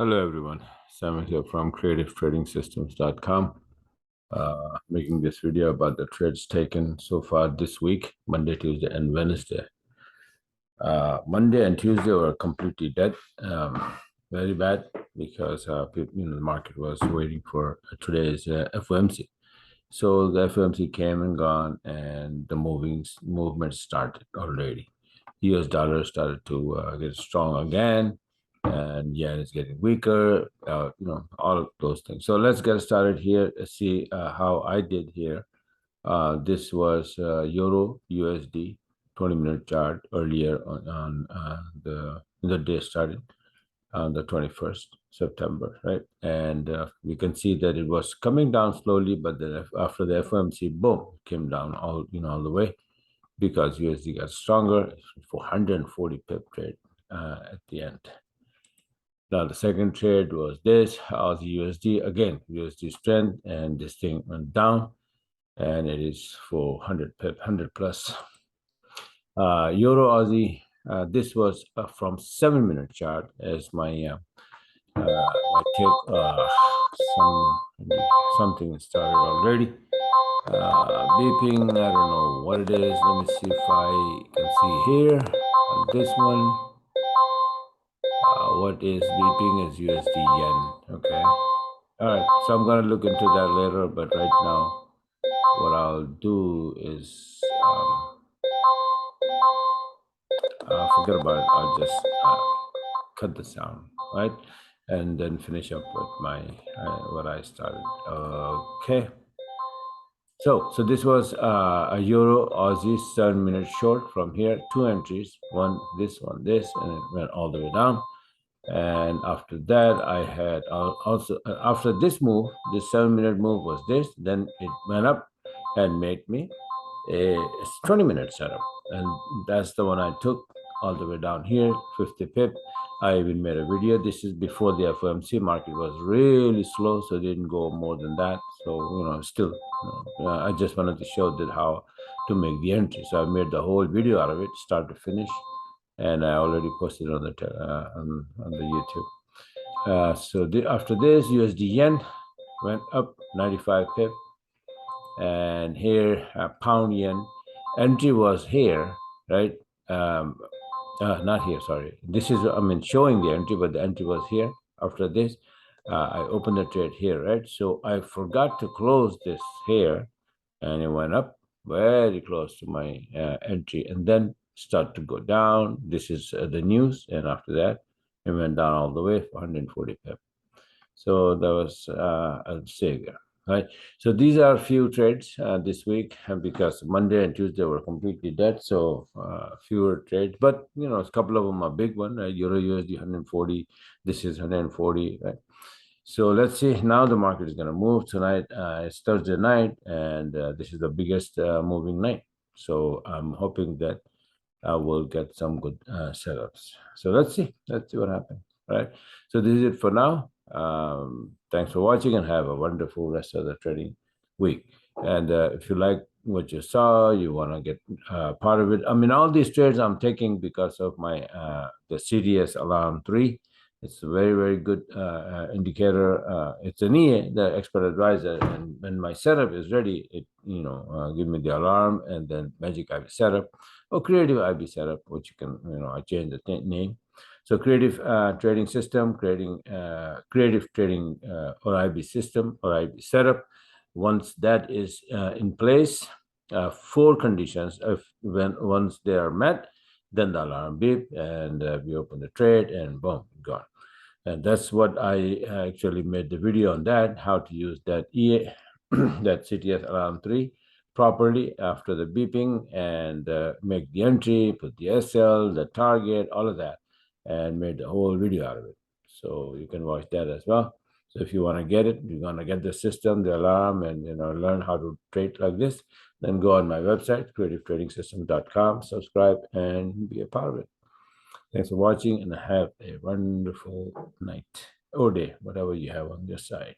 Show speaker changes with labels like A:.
A: Hello everyone, Samuel here from creativetradingsystems.com. Making this video about the trades taken so far this week, Monday, Tuesday, and Wednesday. Monday and Tuesday were completely dead, very bad, because the market was waiting for today's FOMC. So the FOMC came and gone, and the movement started already. US dollar started to get strong again, and yen is getting weaker, all of those things. So let's get started here. See how I did here. This was EUR-USD 20-minute chart earlier on the day started on the 21st September, right? And we can see that it was coming down slowly, but then after the FOMC, boom, came down all the way, because USD got stronger. 440 pip trade at the end. Now the second trade was this Aussie-USD. Again, USD strength, and this thing went down, and it is for 100 pip, 100 plus. Euro-Aussie, this was from 7-minute chart as my tip. Something started already. Beeping, I don't know what it is. Let me see if I can see here on this one. What is beeping is USD yen. Okay. All right. So I'm going to look into that later, but right now, what I'll do is forget about it. I'll just cut the sound, right? And then finish up with my what I started. Okay. So this was a Euro-Aussie 7-minute short from here, 2 entries, one, this, and it went all the way down. And after that, I had also, after this move, this 7-minute move was this, then it went up and made me a 20-minute setup. And that's the one I took all the way down here, 50 pip. I even made a video. This is before the FOMC. Market was really slow, so it didn't go more than that. So, still, I just wanted to show that how to make the entry. So I made the whole video out of it, start to finish, and I already posted on the YouTube. So after this, USD yen went up 95 pip, and here pound yen entry was here, right? Not here, sorry. This is, showing the entry, but the entry was here. After this, I opened the trade here, right? So I forgot to close this here, and it went up very close to my entry, and then start to go down. This is the news, and after that, it went down all the way for 140 pip. So that was a savior. Right. So these are a few trades this week, because Monday and Tuesday were completely dead. So fewer trades, but a couple of them are big one. Right? Euro-USD 140. This is 140. Right. So let's see. Now the market is going to move tonight. It's Thursday night, and this is the biggest moving night. So I'm hoping that I will get some good setups. So let's see. Let's see what happens. Right. So this is it for now. Thanks for watching, and have a wonderful rest of the trading week. And if you like what you saw, you want to get part of it. All these trades I'm taking because of my the CDS alarm 3. It's a very, very good indicator. It's an EA, the expert advisor, and when my setup is ready, it give me the alarm, and then Magic IB setup or Creative IB setup, which you can I change the name. So creative trading system, creative trading or IB system or IB setup. Once that is in place, 4 conditions. Once they are met, then the alarm beep, and we open the trade, and boom, gone. And that's what I actually made the video on that, how to use that EA, that CTS alarm 3 properly after the beeping, and make the entry, put the SL, the target, all of that, and made the whole video out of it. So you can watch that as well. So if you want to get it, you're going to get the system, the alarm, and learn how to trade like this, then go on my website, creativetradingsystems.com, subscribe, and be a part of it. Thanks for watching, and have a wonderful night or day, whatever you have on your side.